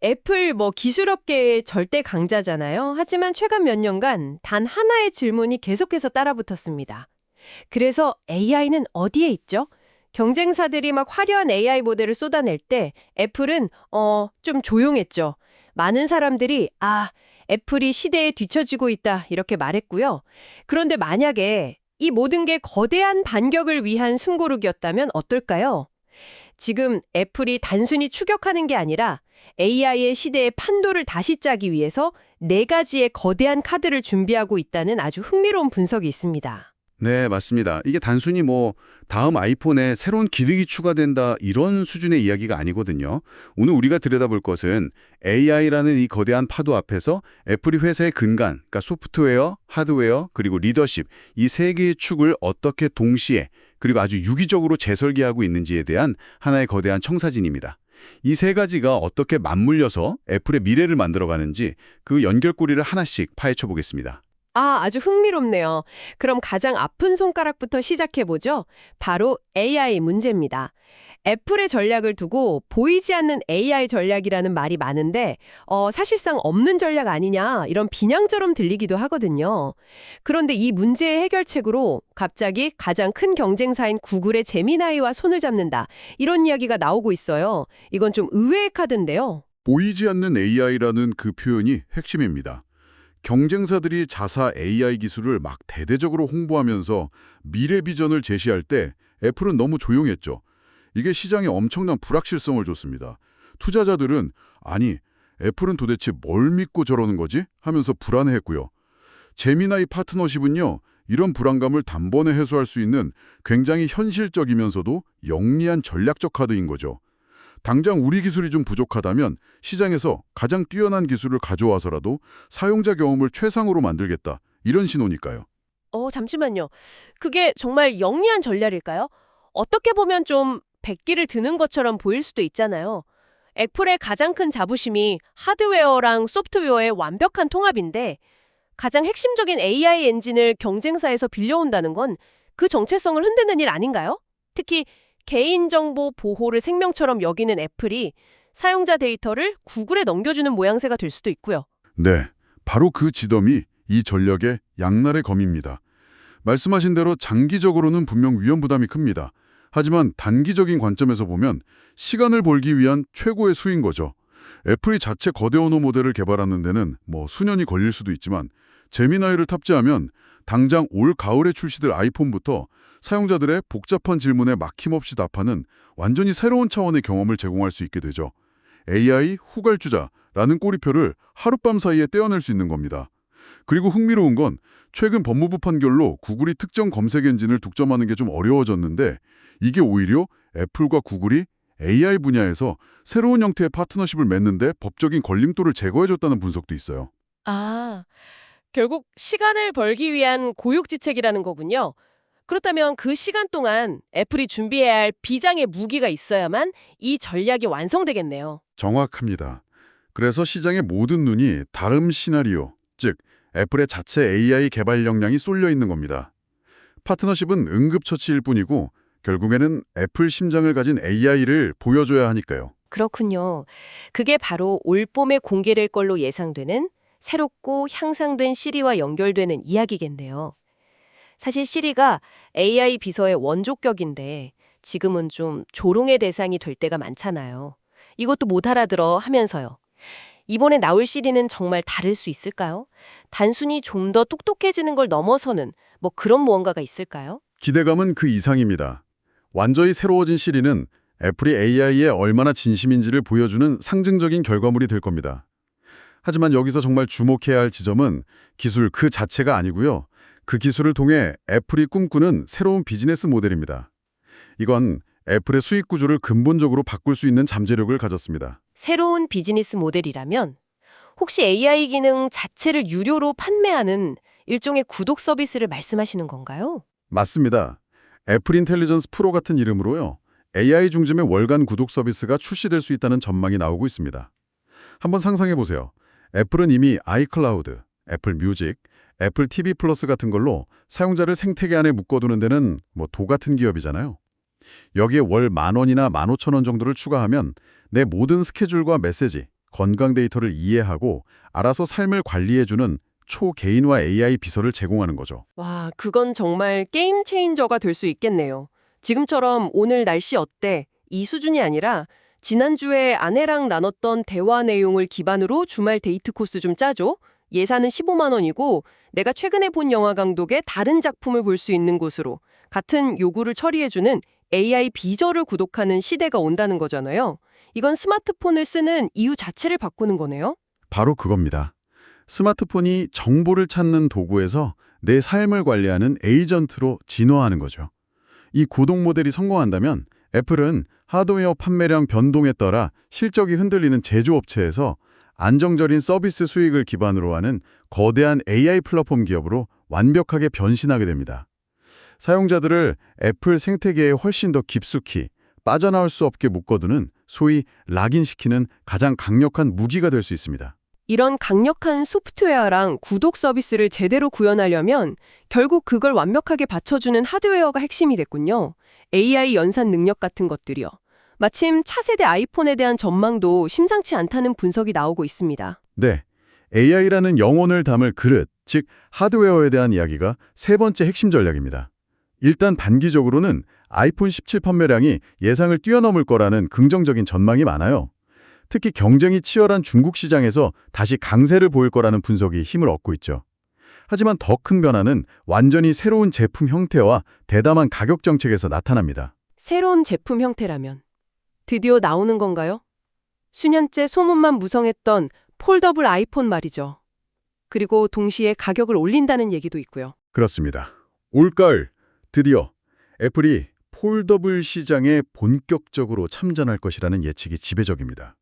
애플 기술업계의 절대 강자잖아요. 하지만 최근 몇 년간 단 하나의 질문이 계속해서 따라붙었습니다. 그래서 AI는 어디에 있죠? 경쟁사들이 막 화려한 AI 모델을 쏟아낼 때 애플은 좀 조용했죠. 많은 사람들이 애플이 시대에 뒤처지고 있다 이렇게 말했고요. 그런데 만약에 이 모든 게 거대한 반격을 위한 숨고르기였다면 어떨까요? 지금 애플이 단순히 추격하는 게 아니라 AI의 시대의 판도를 다시 짜기 위해서 네 가지의 거대한 카드를 준비하고 있다는 아주 흥미로운 분석이 있습니다. 네, 맞습니다. 이게 단순히 다음 아이폰에 새로운 기능이 추가된다 이런 수준의 이야기가 아니거든요. 오늘 우리가 들여다볼 것은 AI라는 이 거대한 파도 앞에서 애플이 회사의 근간, 그러니까 소프트웨어, 하드웨어, 그리고 리더십 이 세 개의 축을 어떻게 동시에 그리고 아주 유기적으로 재설계하고 있는지에 대한 하나의 거대한 청사진입니다. 이 세 가지가 어떻게 맞물려서 애플의 미래를 만들어가는지 그 연결고리를 하나씩 파헤쳐 보겠습니다. 아주 흥미롭네요. 그럼 가장 아픈 손가락부터 시작해보죠. 바로 AI 문제입니다. 애플의 전략을 두고 보이지 않는 AI 전략이라는 말이 많은데 사실상 없는 전략 아니냐 이런 비난처럼 들리기도 하거든요. 그런데 이 문제의 해결책으로 갑자기 가장 큰 경쟁사인 구글의 제미나이와 손을 잡는다 이런 이야기가 나오고 있어요. 이건 좀 의외의 카드인데요. 보이지 않는 AI라는 그 표현이 핵심입니다. 경쟁사들이 자사 AI 기술을 막 대대적으로 홍보하면서 미래 비전을 제시할 때 애플은 너무 조용했죠. 이게 시장에 엄청난 불확실성을 줬습니다. 투자자들은 아니, 애플은 도대체 뭘 믿고 저러는 거지? 하면서 불안해했고요. 제미나이 파트너십은요, 이런 불안감을 단번에 해소할 수 있는 굉장히 현실적이면서도 영리한 전략적 카드인 거죠. 당장 우리 기술이 좀 부족하다면 시장에서 가장 뛰어난 기술을 가져와서라도 사용자 경험을 최상으로 만들겠다. 이런 신호니까요. 잠시만요. 그게 정말 영리한 전략일까요? 어떻게 보면 좀 백기를 드는 것처럼 보일 수도 있잖아요. 애플의 가장 큰 자부심이 하드웨어랑 소프트웨어의 완벽한 통합인데 가장 핵심적인 AI 엔진을 경쟁사에서 빌려온다는 건 그 정체성을 흔드는 일 아닌가요? 특히 개인정보 보호를 생명처럼 여기는 애플이 사용자 데이터를 구글에 넘겨주는 모양새가 될 수도 있고요. 네, 바로 그 지점이 이 전략의 양날의 검입니다. 말씀하신 대로 장기적으로는 분명 위험 부담이 큽니다. 하지만 단기적인 관점에서 보면 시간을 벌기 위한 최고의 수인 거죠. 애플이 자체 거대 언어 모델을 개발하는 데는 수년이 걸릴 수도 있지만 제미나이를 탑재하면 당장 올 가을에 출시될 아이폰부터 사용자들의 복잡한 질문에 막힘없이 답하는 완전히 새로운 차원의 경험을 제공할 수 있게 되죠. AI 후갈주자라는 꼬리표를 하룻밤 사이에 떼어낼 수 있는 겁니다. 그리고 흥미로운 건 최근 법무부 판결로 구글이 특정 검색 엔진을 독점하는 게 좀 어려워졌는데 이게 오히려 애플과 구글이 AI 분야에서 새로운 형태의 파트너십을 맺는데 법적인 걸림돌을 제거해줬다는 분석도 있어요. 결국 시간을 벌기 위한 고육지책이라는 거군요. 그렇다면 그 시간 동안 애플이 준비해야 할 비장의 무기가 있어야만 이 전략이 완성되겠네요. 정확합니다. 그래서 시장의 모든 눈이 다른 시나리오, 즉 애플의 자체 AI 개발 역량이 쏠려 있는 겁니다. 파트너십은 응급처치일 뿐이고 결국에는 애플 심장을 가진 AI를 보여줘야 하니까요. 그렇군요. 그게 바로 올 봄에 공개될 걸로 예상되는 새롭고 향상된 시리와 연결되는 이야기겠네요. 사실 시리가 AI 비서의 원조격인데 지금은 좀 조롱의 대상이 될 때가 많잖아요. 이것도 못 알아들어 하면서요. 이번에 나올 시리는 정말 다를 수 있을까요? 단순히 좀 더 똑똑해지는 걸 넘어서는 그런 무언가가 있을까요? 기대감은 그 이상입니다. 완전히 새로워진 시리는 애플이 AI에 얼마나 진심인지를 보여주는 상징적인 결과물이 될 겁니다. 하지만 여기서 정말 주목해야 할 지점은 기술 그 자체가 아니고요. 그 기술을 통해 애플이 꿈꾸는 새로운 비즈니스 모델입니다. 이건 애플의 수익 구조를 근본적으로 바꿀 수 있는 잠재력을 가졌습니다. 새로운 비즈니스 모델이라면 혹시 AI 기능 자체를 유료로 판매하는 일종의 구독 서비스를 말씀하시는 건가요? 맞습니다. 애플 인텔리전스 프로 같은 이름으로요. AI 중심의 월간 구독 서비스가 출시될 수 있다는 전망이 나오고 있습니다. 한번 상상해 보세요. 애플은 이미 아이클라우드, 애플 뮤직, 애플 TV 플러스 같은 걸로 사용자를 생태계 안에 묶어두는 데는 도 같은 기업이잖아요. 여기에 월 10,000원이나 15,000원 정도를 추가하면 내 모든 스케줄과 메시지, 건강 데이터를 이해하고 알아서 삶을 관리해주는 초개인화 AI 비서를 제공하는 거죠. 와, 그건 정말 게임 체인저가 될 수 있겠네요. 지금처럼 오늘 날씨 어때? 이 수준이 아니라 지난주에 아내랑 나눴던 대화 내용을 기반으로 주말 데이트 코스 좀 짜줘. 예산은 15만 원이고 내가 최근에 본 영화 감독의 다른 작품을 볼 수 있는 곳으로 같은 요구를 처리해주는 AI 비저를 구독하는 시대가 온다는 거잖아요. 이건 스마트폰을 쓰는 이유 자체를 바꾸는 거네요. 바로 그겁니다. 스마트폰이 정보를 찾는 도구에서 내 삶을 관리하는 에이전트로 진화하는 거죠. 이 구독 모델이 성공한다면 애플은 하드웨어 판매량 변동에 따라 실적이 흔들리는 제조업체에서 안정적인 서비스 수익을 기반으로 하는 거대한 AI 플랫폼 기업으로 완벽하게 변신하게 됩니다. 사용자들을 애플 생태계에 훨씬 더 깊숙이 빠져나올 수 없게 묶어두는 소위 락인시키는 가장 강력한 무기가 될 수 있습니다. 이런 강력한 소프트웨어랑 구독 서비스를 제대로 구현하려면 결국 그걸 완벽하게 받쳐주는 하드웨어가 핵심이 됐군요. AI 연산 능력 같은 것들이요. 마침 차세대 아이폰에 대한 전망도 심상치 않다는 분석이 나오고 있습니다. 네, AI라는 영혼을 담을 그릇, 즉 하드웨어에 대한 이야기가 세 번째 핵심 전략입니다. 일단 단기적으로는 아이폰 17 판매량이 예상을 뛰어넘을 거라는 긍정적인 전망이 많아요. 특히 경쟁이 치열한 중국 시장에서 다시 강세를 보일 거라는 분석이 힘을 얻고 있죠. 하지만 더 큰 변화는 완전히 새로운 제품 형태와 대담한 가격 정책에서 나타납니다. 새로운 제품 형태라면 드디어 나오는 건가요? 수년째 소문만 무성했던 폴더블 아이폰 말이죠. 그리고 동시에 가격을 올린다는 얘기도 있고요. 그렇습니다. 올가을 드디어 애플이 폴더블 시장에 본격적으로 참전할 것이라는 예측이 지배적입니다.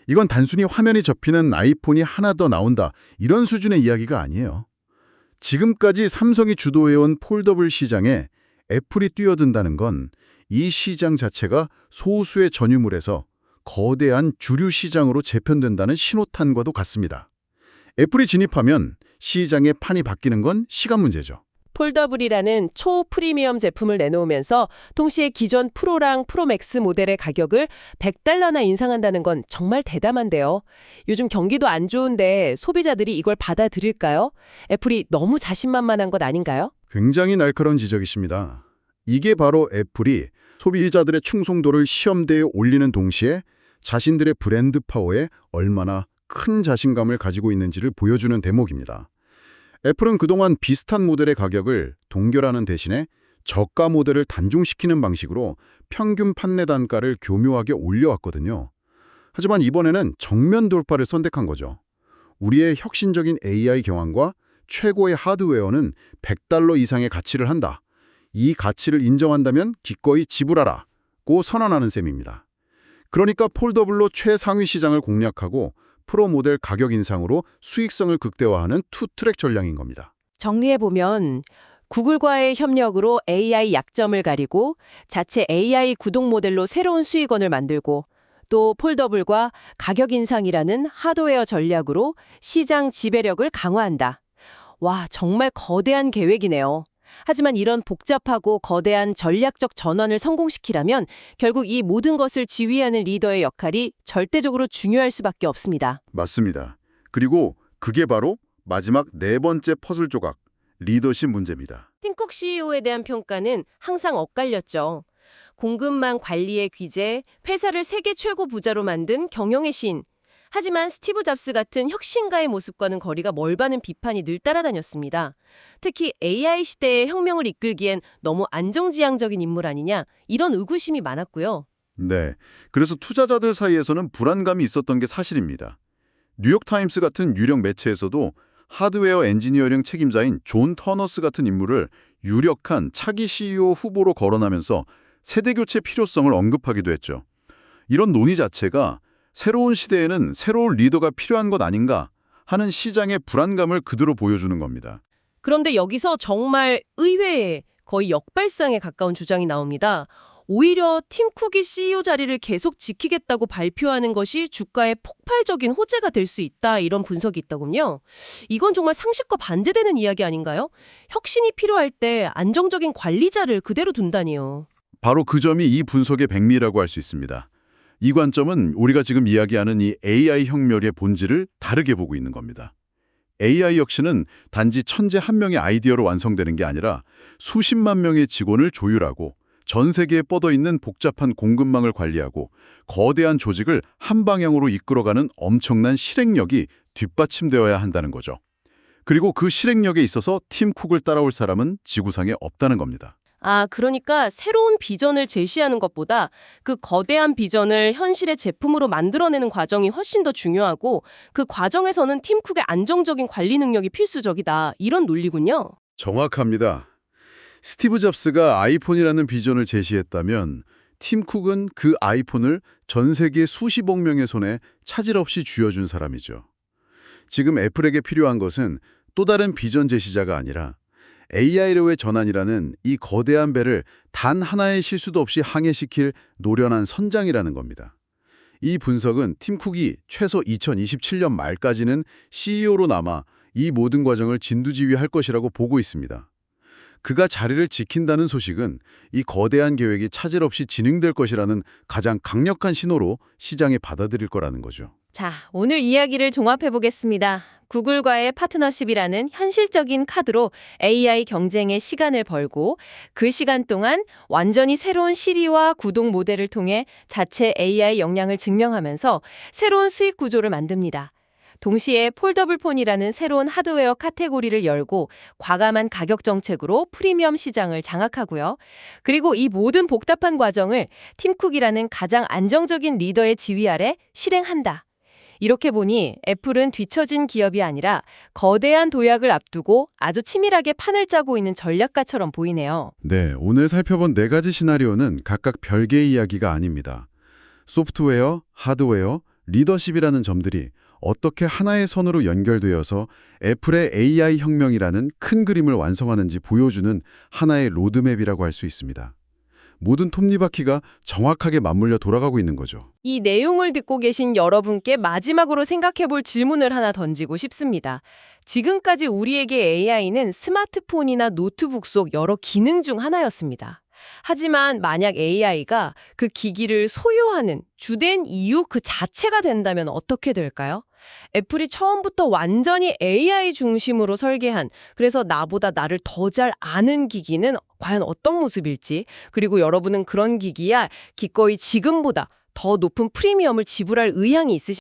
이건 단순히 화면이 접히는 아이폰이 하나 더 나온다 이런 수준의 이야기가 아니에요. 지금까지 삼성이 주도해온 폴더블 시장에 애플이 뛰어든다는 건 이 시장 자체가 소수의 전유물에서 거대한 주류 시장으로 재편된다는 신호탄과도 같습니다. 애플이 진입하면 시장의 판이 바뀌는 건 시간 문제죠. 폴더블이라는 초프리미엄 제품을 내놓으면서 동시에 기존 프로랑 프로맥스 모델의 가격을 $100나 인상한다는 건 정말 대담한데요. 요즘 경기도 안 좋은데 소비자들이 이걸 받아들일까요? 애플이 너무 자신만만한 것 아닌가요? 굉장히 날카로운 지적이십니다. 이게 바로 애플이 소비자들의 충성도를 시험대에 올리는 동시에 자신들의 브랜드 파워에 얼마나 큰 자신감을 가지고 있는지를 보여주는 대목입니다. 애플은 그동안 비슷한 모델의 가격을 동결하는 대신에 저가 모델을 단종시키는 방식으로 평균 판매 단가를 교묘하게 올려왔거든요. 하지만 이번에는 정면 돌파를 선택한 거죠. 우리의 혁신적인 AI 경환과 최고의 하드웨어는 $100 이상의 가치를 한다. 이 가치를 인정한다면 기꺼이 지불하라고 선언하는 셈입니다. 그러니까 폴더블로 최상위 시장을 공략하고 프로 모델 가격 인상으로 수익성을 극대화하는 투트랙 전략인 겁니다. 정리해보면 구글과의 협력으로 AI 약점을 가리고 자체 AI 구독 모델로 새로운 수익원을 만들고 또 폴더블과 가격 인상이라는 하드웨어 전략으로 시장 지배력을 강화한다. 와, 정말 거대한 계획이네요. 하지만 이런 복잡하고 거대한 전략적 전환을 성공시키려면 결국 이 모든 것을 지휘하는 리더의 역할이 절대적으로 중요할 수밖에 없습니다. 맞습니다. 그리고 그게 바로 마지막 네 번째 퍼즐 조각, 리더십 문제입니다. 팀쿡 CEO에 대한 평가는 항상 엇갈렸죠. 공급망 관리의 귀재, 회사를 세계 최고 부자로 만든 경영의 신. 하지만 스티브 잡스 같은 혁신가의 모습과는 거리가 멀다는 비판이 늘 따라다녔습니다. 특히 AI 시대의 혁명을 이끌기엔 너무 안정지향적인 인물 아니냐 이런 의구심이 많았고요. 네, 그래서 투자자들 사이에서는 불안감이 있었던 게 사실입니다. 뉴욕타임스 같은 유력 매체에서도 하드웨어 엔지니어링 책임자인 존 터너스 같은 인물을 유력한 차기 CEO 후보로 거론하면서 세대교체 필요성을 언급하기도 했죠. 이런 논의 자체가 새로운 시대에는 새로운 리더가 필요한 것 아닌가 하는 시장의 불안감을 그대로 보여주는 겁니다. 그런데 여기서 정말 의외의 거의 역발상에 가까운 주장이 나옵니다. 오히려 팀 쿡이 CEO 자리를 계속 지키겠다고 발표하는 것이 주가의 폭발적인 호재가 될 수 있다 이런 분석이 있더군요. 이건 정말 상식과 반대되는 이야기 아닌가요? 혁신이 필요할 때 안정적인 관리자를 그대로 둔다니요. 바로 그 점이 이 분석의 백미라고 할 수 있습니다. 이 관점은 우리가 지금 이야기하는 이 AI 혁명의 본질을 다르게 보고 있는 겁니다. AI 역시는 단지 천재 한 명의 아이디어로 완성되는 게 아니라 수십만 명의 직원을 조율하고 전 세계에 뻗어 있는 복잡한 공급망을 관리하고 거대한 조직을 한 방향으로 이끌어가는 엄청난 실행력이 뒷받침되어야 한다는 거죠. 그리고 그 실행력에 있어서 팀 쿡을 따라올 사람은 지구상에 없다는 겁니다. 아, 그러니까 새로운 비전을 제시하는 것보다 그 거대한 비전을 현실의 제품으로 만들어내는 과정이 훨씬 더 중요하고 그 과정에서는 팀 쿡의 안정적인 관리 능력이 필수적이다. 이런 논리군요. 정확합니다. 스티브 잡스가 아이폰이라는 비전을 제시했다면 팀 쿡은 그 아이폰을 전 세계 수십억 명의 손에 차질 없이 쥐어준 사람이죠. 지금 애플에게 필요한 것은 또 다른 비전 제시자가 아니라 AI로의 전환이라는 이 거대한 배를 단 하나의 실수도 없이 항해시킬 노련한 선장이라는 겁니다. 이 분석은 팀 쿡이 최소 2027년 말까지는 CEO로 남아 이 모든 과정을 진두지휘할 것이라고 보고 있습니다. 그가 자리를 지킨다는 소식은 이 거대한 계획이 차질 없이 진행될 것이라는 가장 강력한 신호로 시장에 받아들일 거라는 거죠. 자, 오늘 이야기를 종합해 보겠습니다. 구글과의 파트너십이라는 현실적인 카드로 AI 경쟁에 시간을 벌고 그 시간 동안 완전히 새로운 시리와 구동 모델을 통해 자체 AI 역량을 증명하면서 새로운 수익 구조를 만듭니다. 동시에 폴더블폰이라는 새로운 하드웨어 카테고리를 열고 과감한 가격 정책으로 프리미엄 시장을 장악하고요. 그리고 이 모든 복잡한 과정을 팀 쿡이라는 가장 안정적인 리더의 지휘 아래 실행한다. 이렇게 보니 애플은 뒤처진 기업이 아니라 거대한 도약을 앞두고 아주 치밀하게 판을 짜고 있는 전략가처럼 보이네요. 네, 오늘 살펴본 네 가지 시나리오는 각각 별개의 이야기가 아닙니다. 소프트웨어, 하드웨어, 리더십이라는 점들이 어떻게 하나의 선으로 연결되어서 애플의 AI 혁명이라는 큰 그림을 완성하는지 보여주는 하나의 로드맵이라고 할 수 있습니다. 모든 톱니바퀴가 정확하게 맞물려 돌아가고 있는 거죠. 이 내용을 듣고 계신 여러분께 마지막으로 생각해 볼 질문을 하나 던지고 싶습니다. 지금까지 우리에게 AI는 스마트폰이나 노트북 속 여러 기능 중 하나였습니다. 하지만 만약 AI가 그 기기를 소유하는 주된 이유 그 자체가 된다면 어떻게 될까요? 애플이 처음부터 완전히 AI 중심으로 설계한, 그래서 나보다 나를 더 잘 아는 기기는 과연 어떤 모습일지, 그리고 여러분은 그런 기기야 기꺼이 지금보다 더 높은 프리미엄을 지불할 의향이 있으신가요?